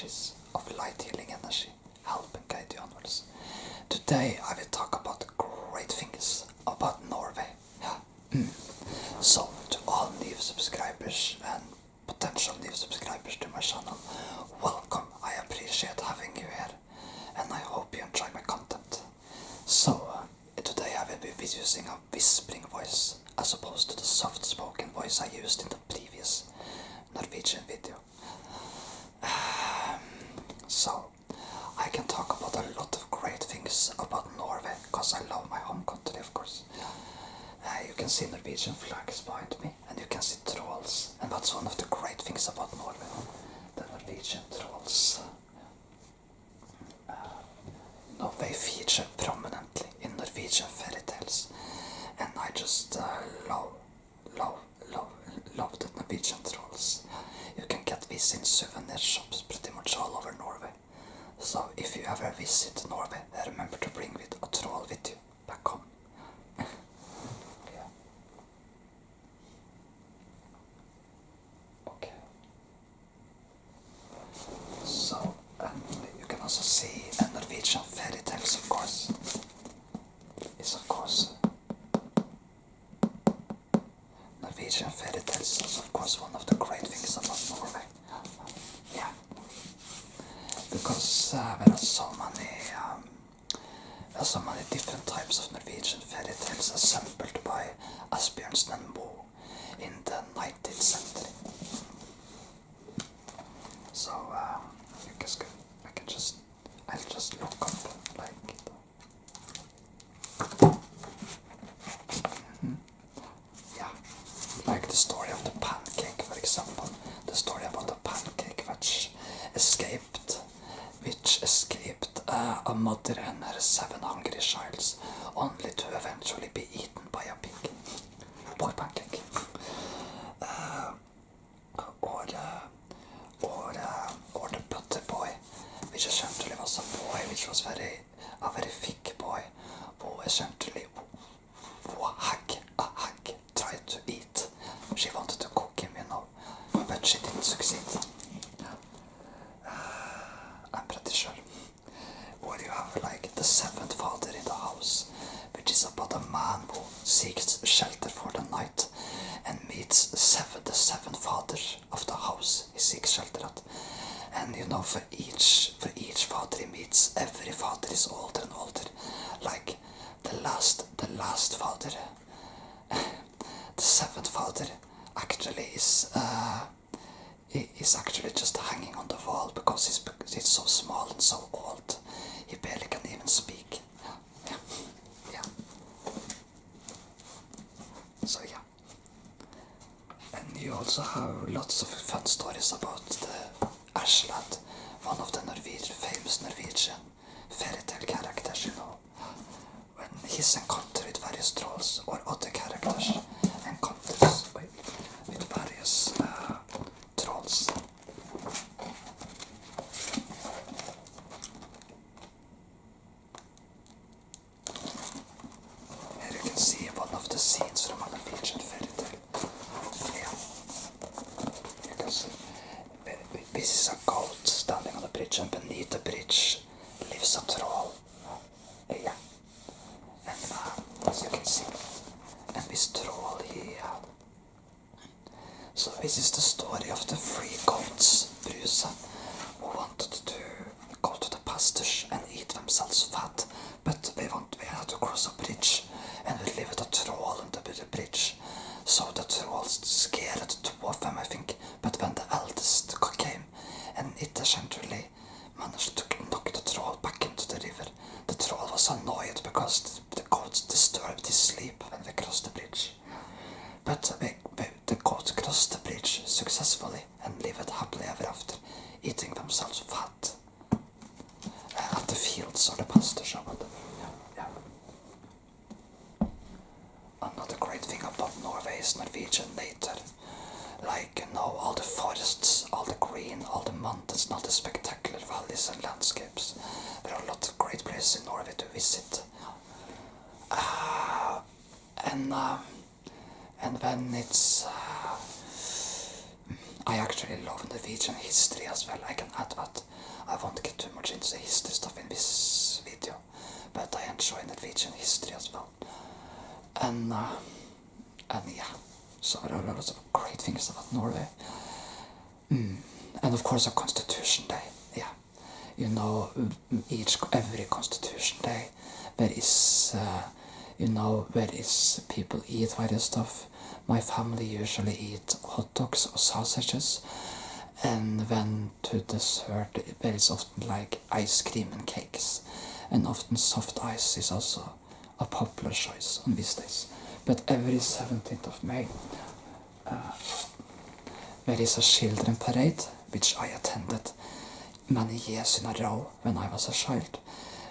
energies of light healing energy help and guide you onwards. Today I will talk about great things about Norway. So, to all new subscribers and potential new subscribers to my channel, welcome. I appreciate having you here and I hope you enjoy my content. So, today I will be using a whispering voice as opposed to the soft-spoken voice I used in the previous Norwegian video. So, I can talk about a lot of great things about Norway, because I love my home country, of course. You can see Norwegian flags behind me, and you can see trolls, and that's one of the great things about Norway, the Norwegian trolls. They feature prominently in Norwegian fairy tales, and I just love the Norwegian trolls. You can get these in souvenir shops pretty much all over Norway. So if you ever visit Norway, remember to bring with a troll with you back home. Yeah. Okay. So, and you can also see Norwegian fairy tales, of course. It's of course Norwegian fairy tales is of course one of the great things about Norway. Yeah. Because there are so many different types of Norwegian fairy tales assembled by Asbjørnsen and Moe in the 19th century. So I'll just look up like yeah, like the story of the pancake, for example. The story about the pancake which escaped a mother and her 7 hungry childs, only to eventually be eaten by a pig. Poor pancake. Or the butter boy, which essentially was a boy which was a very thick boy, who essentially a hag tried to eat. She wanted to cook him, but she didn't succeed. I'm pretty sure. Or you have like the 7th father in the house, which is about a man who seeks shelter for the night and meets the 7th father of the house he seeks shelter at. And for each father he meets, every father is older and older. Like the last father, the 7th father actually is actually just hanging on the wall because he's so small and so old. He barely can even speak. Yeah. So yeah. And you also have lots of fun stories about the Aslad, one of the famous Norwegian fairy tale characters, when his encounter with various trolls or other characters encounters with various trolls. Here you can see one of the scenes from a Norwegian fairy tale. Yeah. You can see this is a goat standing on a bridge, and beneath the bridge lives a troll. Yeah. And as you can see, and this troll so this is the story of the 3 goats, Bruse, who wanted to go to the pastures and eat themselves fat, but they had to cross a bridge and would live with a troll under the bridge. So the troll scared 2 of them, I think, but when the eldest came and it essentially managed to knock the troll back into the river, the troll was annoyed because the goats disturbed his sleep when they crossed the bridge. But the goats crossed the bridge successfully and lived happily ever after, eating themselves fat at the fields or the pastures or whatever. Yeah. Another great thing about Norway is Norwegian nature. Like, all the forests, all the green, all the mountains, all the spectacular valleys and landscapes. There are a lot of great places in Norway to visit. And when it's I actually love Norwegian history as well. I can add that. I won't get too much into the history stuff in this video, but I enjoy Norwegian history as well. And yeah, so there are lots of great things about Norway. And of course, our Constitution Day. Yeah, you know, every Constitution Day, there is people eat various stuff. My family usually eat hot dogs or sausages, and then to dessert there is often like ice cream and cakes, and often soft ice is also a popular choice on these days. But every 17th of May there is a children parade, which I attended many years in a row when I was a child,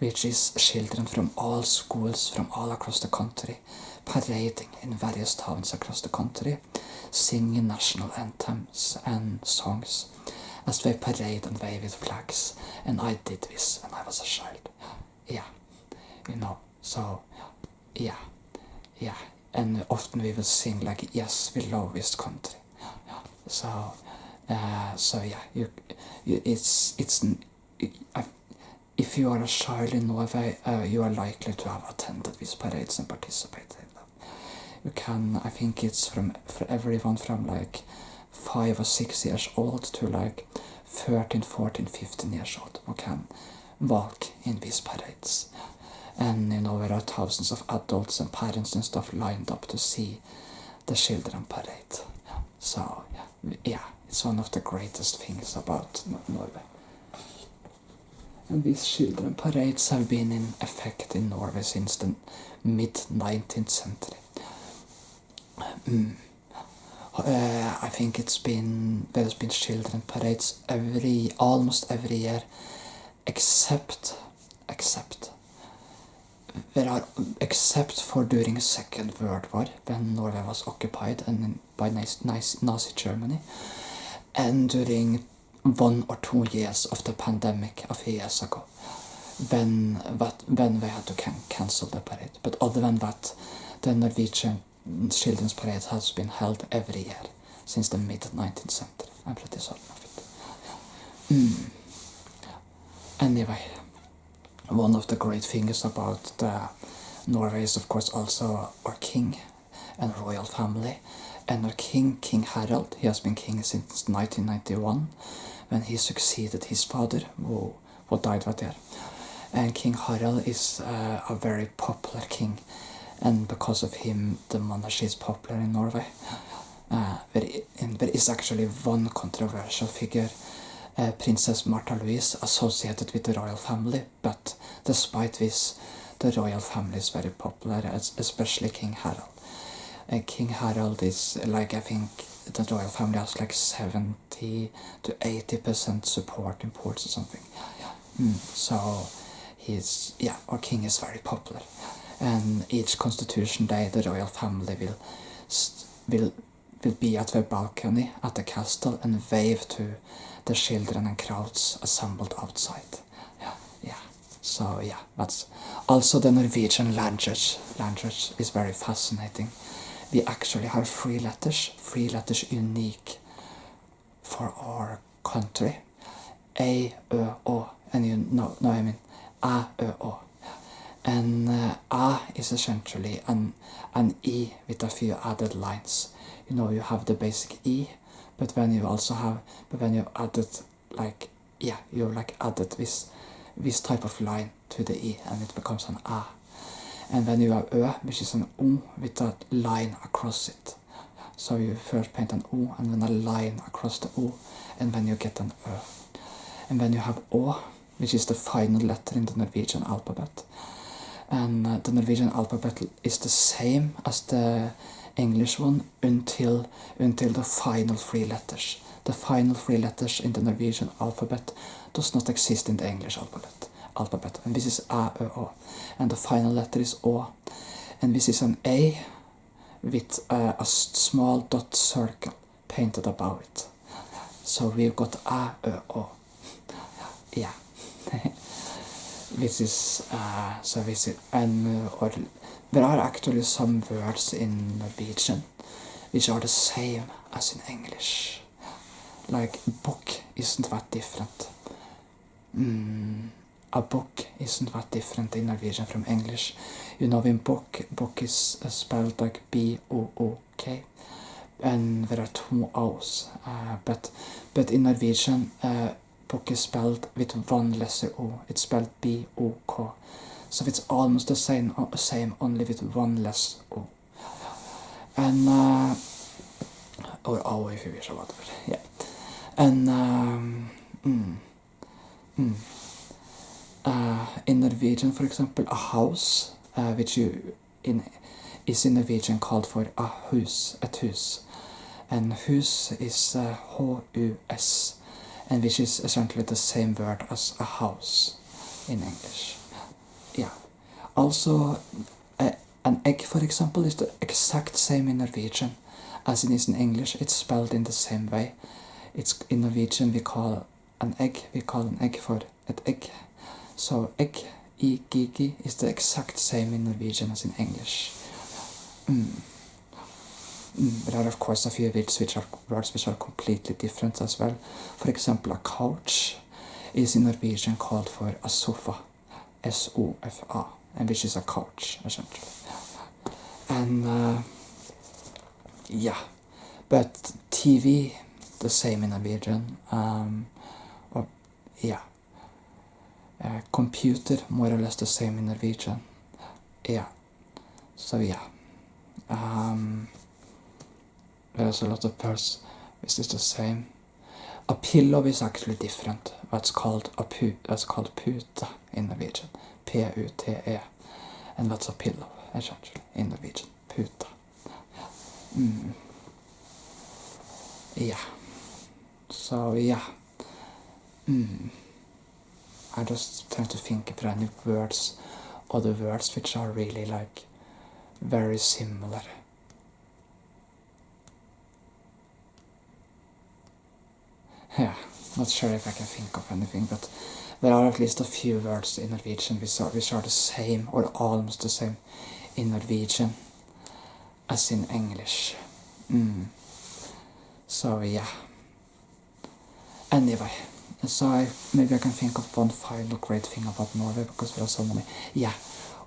which is children from all schools from all across the country parading in various towns across the country, singing national anthems and songs as they parade and wave with flags. And I did this when I was a child. Yeah, you know, so yeah, and often we will sing like, yes, we love this country. So yeah, if you are a child in Norway, you are likely to have attended these parades and participated in them. You can, I think it's for everyone from like 5 or 6 years old to like 13, 14, 15 years old who can walk in these parades. And you know, there are thousands of adults and parents and stuff lined up to see the children parade. So yeah, it's one of the greatest things about Norway. And these children parades have been in effect in Norway since the mid-19th century. I think there's been children parades almost every year, except for during the Second World War, when Norway was occupied by Nazi Germany, and during 1 or 2 years of the pandemic a few years ago, when they had to cancel the parade. But other than that, the Norwegian Children's Parade has been held every year since the mid-19th century. I'm pretty certain of it. Anyway, one of the great things about Norway is of course also our king and royal family. And our king, King Harald, he has been king since 1991, when he succeeded his father, who died that year. And King Harald is a very popular king, and because of him the monarchy is popular in Norway. There is actually one controversial figure, Princess Martha Louise, associated with the royal family, but despite this, the royal family is very popular, especially King Harald. King Harald is like, I think the royal family has like 70 to 80% support in polls or something. So our king is very popular, and each Constitution Day the royal family will be at their balcony at the castle and wave to the children and crowds assembled outside. So yeah, that's also the Norwegian language. Language is very fascinating. We actually have three letters unique for our country. A, Ö, Å, and you know, no, I mean A, Ö, Å. And A is essentially an E with a few added lines. You know, you have the basic E, but then you added like, yeah, you like added this type of line to the E, and it becomes an A. And then you have Ö, which is an O with a line across it. So you first paint an O and then a line across the O, and then you get an Ö. And then you have Å, which is the final letter in the Norwegian alphabet. And the Norwegian alphabet is the same as the English one until the final 3 letters. The final 3 letters in the Norwegian alphabet does not exist in the English alphabet. And this is A, Ö, Å. And the final letter is Å. And this is an A with a small dot circle painted above it. So we've got A, Ö, Å. Yeah. There are actually some words in Norwegian which are the same as in English. like book isn't that different. A book isn't that different in Norwegian from English. You know, in book is spelled like B-O-O-K, and there are two O's. But in Norwegian, book is spelled with one lesser O. It's spelled B-O-K. So it's almost the same, only with one less O. And or O if you wish, or whatever. Yeah. And in Norwegian, for example, a house, which is in Norwegian called for a hus, et hus. And hus is H-U-S, and which is essentially the same word as a house in English. Yeah. Also, an egg, for example, is the exact same in Norwegian as it is in English. It's spelled in the same way. It's in Norwegian we call an egg for et egg. So egg, I-G-G, is the exact same in Norwegian as in English. There are of course a few words which are completely different as well. For example, a couch is in Norwegian called for a sofa, S-O-F-A, and which is a couch essentially. And yeah, but TV, the same in Norwegian. Computer, more or less the same in Norwegian. Yeah. So yeah. There's a lot of words. Is this the same? A pillow is actually different. That's called pute in Norwegian. P-U-T-E. And that's a pillow, essentially, in Norwegian. Pute. Yeah. So yeah. I just try to think if there are any words, other words which are really like very similar. Yeah, not sure if I can think of anything, but there are at least a few words in Norwegian which are the same or almost the same in Norwegian as in English. So yeah. Anyway, so maybe I can think of one final great thing about Norway, because there are so many. Yeah,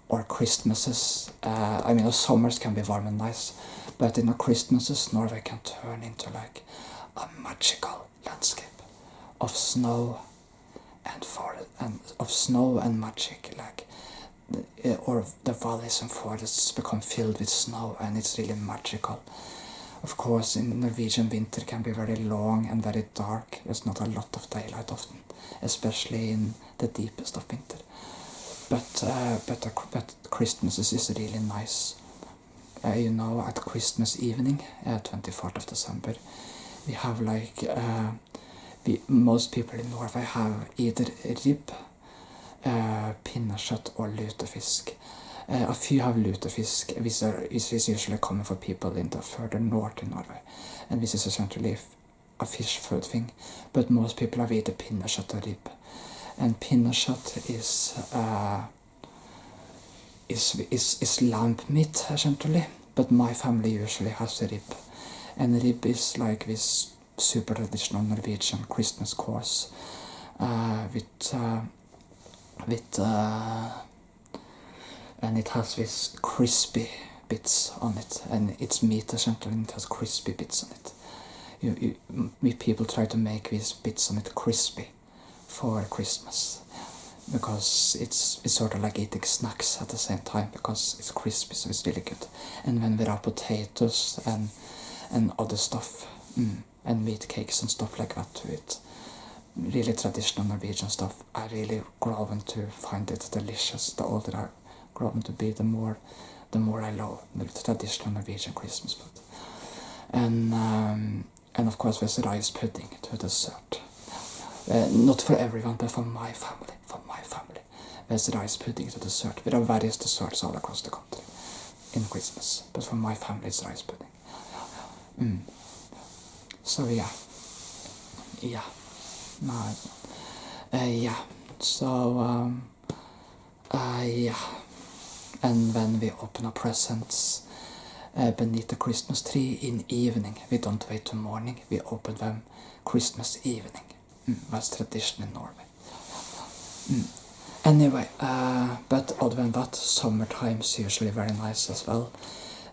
or Christmases. I mean, summers can be warm and nice, but in the Christmases, Norway can turn into like a magical landscape of snow and forest, and of snow and magic, like, or the valleys and forests become filled with snow, and it's really magical. Of course, in Norwegian, winter can be very long and very dark. There's not a lot of daylight often, especially in the deepest of winter. But Christmas is really nice. You know, at Christmas evening, 24th of December, we have like, most people in Norway have either rib, pinnekjøtt or lutefisk. A few have lutefisk, which is usually common for people in the further north in Norway, and this is essentially a fish food thing. But most people have either pinnekjøtt or rib, and pinnekjøtt is lamb meat essentially. But my family usually has rib, and rib is like this super traditional Norwegian Christmas course and it has these crispy bits on it, and it's meat essentially, and it has crispy bits on it. People try to make these bits on it crispy for Christmas, because it's sort of like eating snacks at the same time, because it's crispy, so it's really good. And when there are potatoes and other stuff, and meat cakes and stuff like that to it, really traditional Norwegian stuff, I really grow to find it delicious. The older I grow to be, the more I love the traditional Norwegian Christmas food. And of course there's rice pudding to dessert. Not for everyone, but for my family. There's rice pudding to dessert. There are various desserts all across the country in Christmas, but for my family it's rice pudding. So yeah. So yeah. And when we open our presents, beneath the Christmas tree in evening. We don't wait till morning, we open them Christmas evening. That's tradition in Norway. Anyway, but other than that, summertime is usually very nice as well.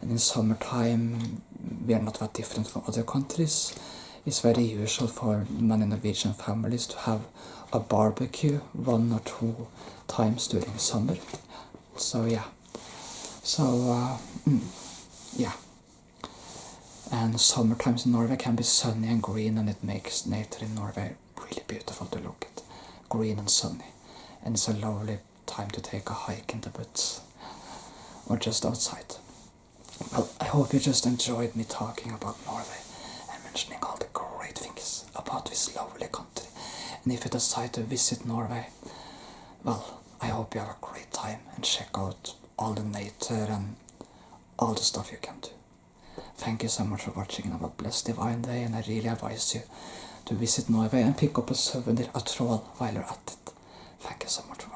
And in summertime, we are not that different from other countries. It's very usual for many Norwegian families to have a barbecue 1 or 2 times during summer. So yeah. So, yeah. And summertimes in Norway can be sunny and green, and it makes nature in Norway really beautiful to look at. Green and sunny. And it's a lovely time to take a hike in the woods. Or just outside. Well, I hope you just enjoyed me talking about Norway and mentioning all the great things about this lovely country. And if you decide to visit Norway, well, I hope you have a great time and check out all the nature and all the stuff you can do. Thank you so much for watching, and have a blessed divine day, and I really advise you to visit Norway and pick up a souvenir, a troll, while you're at it. Thank you so much for